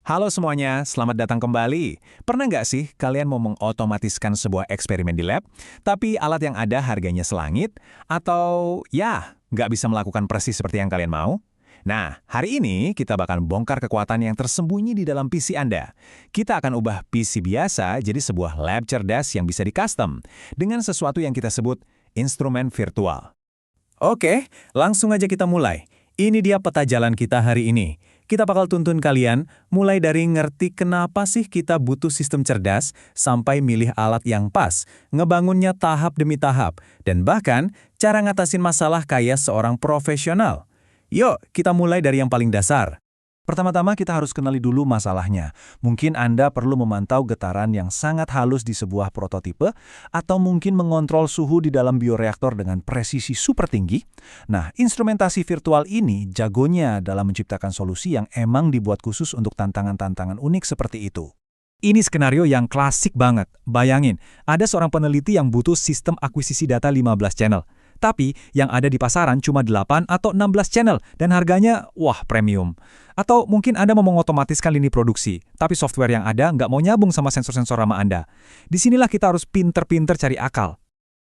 Halo semuanya, selamat datang kembali. Pernah nggak sih kalian mau mengotomatiskan sebuah eksperimen di lab, tapi alat yang ada harganya selangit, atau ya, nggak bisa melakukan persis seperti yang kalian mau? Nah, hari ini kita bakal bongkar kekuatan yang tersembunyi di dalam PC Anda. Kita akan ubah PC biasa jadi sebuah lab cerdas yang bisa di-custom, dengan sesuatu yang kita sebut instrumen virtual. Oke, langsung aja kita mulai. Ini dia peta jalan kita hari ini. Kita bakal tuntun kalian mulai dari ngerti kenapa sih kita butuh sistem cerdas sampai milih alat yang pas, ngebangunnya tahap demi tahap, dan bahkan cara ngatasin masalah kayak seorang profesional. Yuk, kita mulai dari yang paling dasar. Pertama-tama kita harus kenali dulu masalahnya. Mungkin Anda perlu memantau getaran yang sangat halus di sebuah prototipe, atau mungkin mengontrol suhu di dalam bioreaktor dengan presisi super tinggi. Nah, instrumentasi virtual ini jagonya dalam menciptakan solusi yang emang dibuat khusus untuk tantangan-tantangan unik seperti itu. Ini skenario yang klasik banget. Bayangin, ada seorang peneliti yang butuh sistem akuisisi data 15 channel. Tapi yang ada di pasaran cuma 8 atau 16 channel dan harganya, wah, premium. Atau mungkin Anda mau mengotomatiskan lini produksi, tapi software yang ada nggak mau nyambung sama sensor-sensor ramah Anda. Disinilah kita harus pinter-pinter cari akal.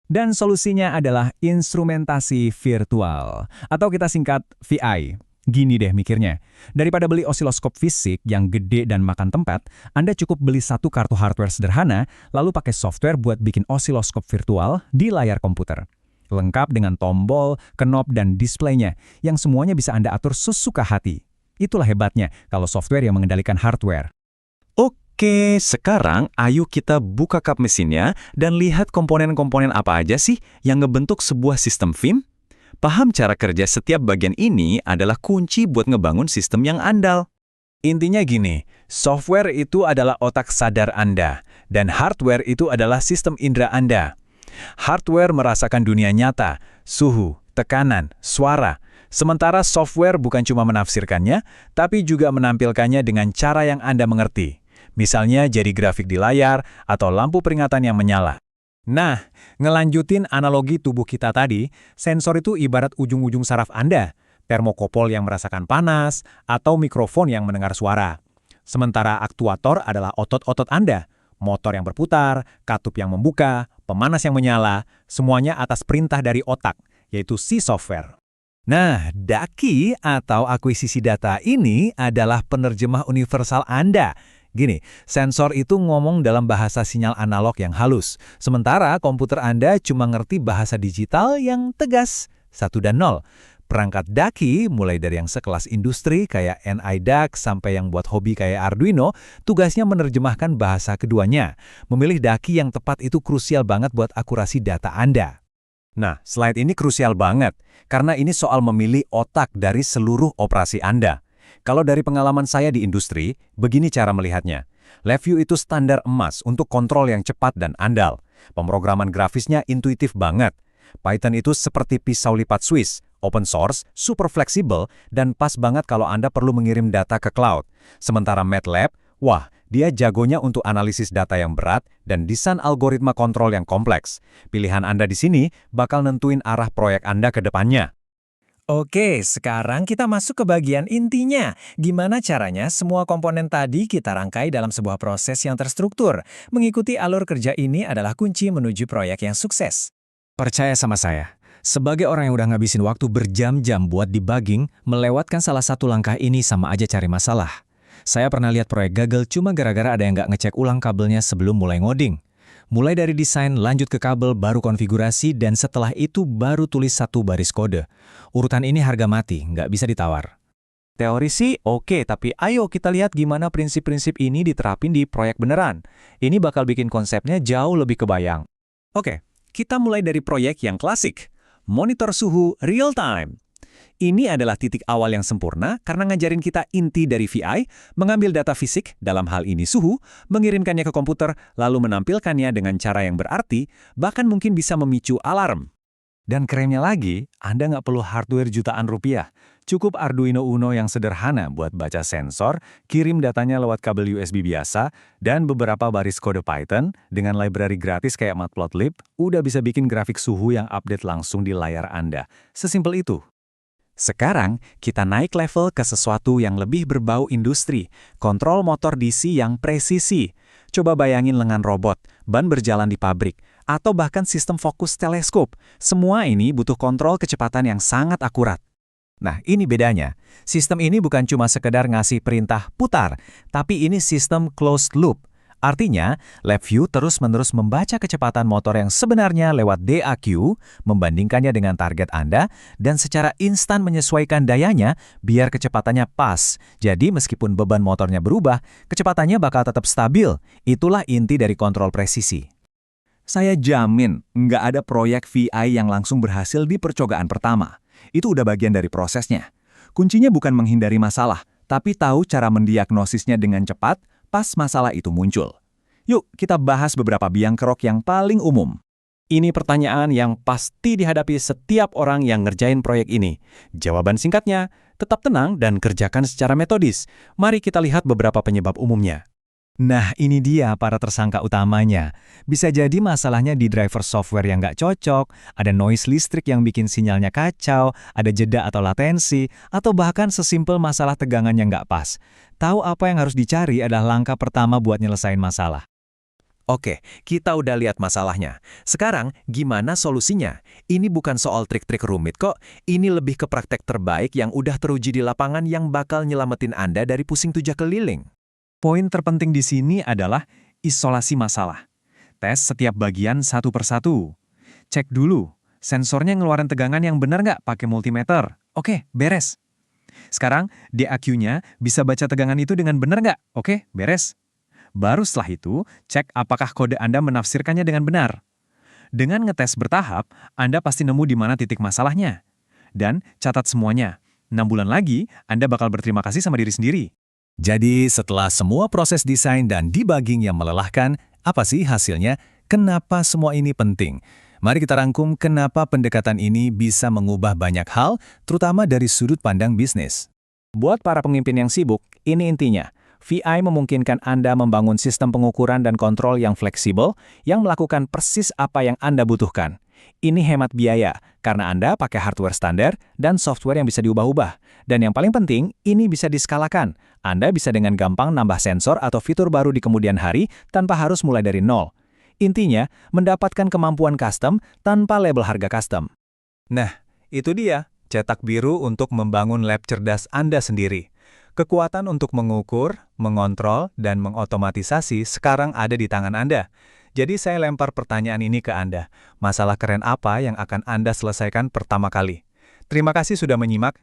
Dan solusinya adalah instrumentasi virtual, atau kita singkat VI. Gini deh mikirnya, daripada beli osiloskop fisik yang gede dan makan tempat, Anda cukup beli satu kartu hardware sederhana, lalu pakai software buat bikin osiloskop virtual di layar komputer. Lengkap dengan tombol, knob, dan displaynya, yang semuanya bisa Anda atur sesuka hati. Itulah hebatnya kalau software yang mengendalikan hardware. Oke, sekarang ayo kita buka kap mesinnya dan lihat komponen-komponen apa aja sih yang ngebentuk sebuah sistem VIM. Paham cara kerja setiap bagian ini adalah kunci buat ngebangun sistem yang andal. Intinya gini, software itu adalah otak sadar Anda, dan hardware itu adalah sistem indera Anda. Hardware merasakan dunia nyata, suhu, tekanan, suara. Sementara software bukan cuma menafsirkannya, tapi juga menampilkannya dengan cara yang Anda mengerti. Misalnya jadi grafik di layar atau lampu peringatan yang menyala. Nah, ngelanjutin analogi tubuh kita tadi, sensor itu ibarat ujung-ujung saraf Anda, termokopol yang merasakan panas, atau mikrofon yang mendengar suara. Sementara aktuator adalah otot-otot Anda, motor yang berputar, katup yang membuka, pemanas yang menyala, semuanya atas perintah dari otak, yaitu si software. Nah, DAQI atau akuisisi data ini adalah penerjemah universal Anda. Gini, sensor itu ngomong dalam bahasa sinyal analog yang halus, sementara komputer Anda cuma ngerti bahasa digital yang tegas, 1 dan 0. Perangkat DAQI, mulai dari yang sekelas industri kayak NIDAQ sampai yang buat hobi kayak Arduino, tugasnya menerjemahkan bahasa keduanya. Memilih DAQI yang tepat itu krusial banget buat akurasi data Anda. Nah, slide ini krusial banget, karena ini soal memilih otak dari seluruh operasi Anda. Kalau dari pengalaman saya di industri, begini cara melihatnya. LabVIEW itu standar emas untuk kontrol yang cepat dan andal. Pemrograman grafisnya intuitif banget. Python itu seperti pisau lipat Swiss, open source, super fleksibel, dan pas banget kalau Anda perlu mengirim data ke cloud. Sementara MATLAB, wah, dia jagonya untuk analisis data yang berat dan desain algoritma kontrol yang kompleks. Pilihan Anda di sini bakal nentuin arah proyek Anda ke depannya. Oke, sekarang kita masuk ke bagian intinya. Gimana caranya semua komponen tadi kita rangkai dalam sebuah proses yang terstruktur. Mengikuti alur kerja ini adalah kunci menuju proyek yang sukses. Percaya sama saya, sebagai orang yang udah ngabisin waktu berjam-jam buat debugging, melewatkan salah satu langkah ini sama aja cari masalah. Saya pernah lihat proyek gagal cuma gara-gara ada yang nggak ngecek ulang kabelnya sebelum mulai ngoding. Mulai dari desain, lanjut ke kabel, baru konfigurasi, dan setelah itu baru tulis satu baris kode. Urutan ini harga mati, nggak bisa ditawar. Teori sih oke, tapi ayo kita lihat gimana prinsip-prinsip ini diterapin di proyek beneran. Ini bakal bikin konsepnya jauh lebih kebayang. Oke, kita mulai dari proyek yang klasik. Monitor suhu real time. Ini adalah titik awal yang sempurna karena ngajarin kita inti dari VI, mengambil data fisik, dalam hal ini suhu, mengirimkannya ke komputer, lalu menampilkannya dengan cara yang berarti, bahkan mungkin bisa memicu alarm. Dan kerennya lagi, Anda nggak perlu hardware jutaan rupiah. Cukup Arduino Uno yang sederhana buat baca sensor, kirim datanya lewat kabel USB biasa, dan beberapa baris kode Python dengan library gratis kayak Matplotlib, udah bisa bikin grafik suhu yang update langsung di layar Anda. Sesimpel itu. Sekarang, kita naik level ke sesuatu yang lebih berbau industri, kontrol motor DC yang presisi. Coba bayangin lengan robot, ban berjalan di pabrik, atau bahkan sistem fokus teleskop. Semua ini butuh kontrol kecepatan yang sangat akurat. Nah, ini bedanya. Sistem ini bukan cuma sekedar ngasih perintah putar, tapi ini sistem closed loop. Artinya, LabVIEW terus-menerus membaca kecepatan motor yang sebenarnya lewat DAQ, membandingkannya dengan target Anda, dan secara instan menyesuaikan dayanya biar kecepatannya pas. Jadi meskipun beban motornya berubah, kecepatannya bakal tetap stabil. Itulah inti dari kontrol presisi. Saya jamin nggak ada proyek VI yang langsung berhasil di percobaan pertama. Itu udah bagian dari prosesnya. Kuncinya bukan menghindari masalah, tapi tahu cara mendiagnosisnya dengan cepat pas masalah itu muncul. Yuk, kita bahas beberapa biang kerok yang paling umum. Ini pertanyaan yang pasti dihadapi setiap orang yang ngerjain proyek ini. Jawaban singkatnya, tetap tenang dan kerjakan secara metodis. Mari kita lihat beberapa penyebab umumnya. Nah, ini dia para tersangka utamanya. Bisa jadi masalahnya di driver software yang nggak cocok, ada noise listrik yang bikin sinyalnya kacau, ada jeda atau latensi, atau bahkan sesimpel masalah tegangan yang nggak pas. Tahu apa yang harus dicari adalah langkah pertama buat nyelesain masalah. Oke, kita udah lihat masalahnya. Sekarang, gimana solusinya? Ini bukan soal trik-trik rumit kok. Ini lebih ke praktek terbaik yang udah teruji di lapangan yang bakal nyelamatin Anda dari pusing tujak keliling. Poin terpenting di sini adalah isolasi masalah. Tes setiap bagian satu persatu. Cek dulu, sensornya ngeluarin tegangan yang benar nggak pakai multimeter. Oke, beres. Sekarang, DAQ-nya bisa baca tegangan itu dengan benar nggak? Oke, beres. Baru setelah itu, cek apakah kode Anda menafsirkannya dengan benar. Dengan ngetes bertahap, Anda pasti nemu di mana titik masalahnya. Dan catat semuanya. 6 bulan lagi, Anda bakal berterima kasih sama diri sendiri. Jadi, setelah semua proses desain dan debugging yang melelahkan, apa sih hasilnya? Kenapa semua ini penting? Mari kita rangkum kenapa pendekatan ini bisa mengubah banyak hal, terutama dari sudut pandang bisnis. Buat para pemimpin yang sibuk, ini intinya. VI memungkinkan Anda membangun sistem pengukuran dan kontrol yang fleksibel, yang melakukan persis apa yang Anda butuhkan. Ini hemat biaya, karena Anda pakai hardware standar dan software yang bisa diubah-ubah. Dan yang paling penting, ini bisa diskalakan. Anda bisa dengan gampang nambah sensor atau fitur baru di kemudian hari tanpa harus mulai dari nol. Intinya, mendapatkan kemampuan custom tanpa label harga custom. Nah, itu dia, cetak biru untuk membangun lab cerdas Anda sendiri. Kekuatan untuk mengukur, mengontrol, dan mengotomatisasi sekarang ada di tangan Anda. Jadi saya lempar pertanyaan ini ke Anda. Masalah keren apa yang akan Anda selesaikan pertama kali? Terima kasih sudah menyimak.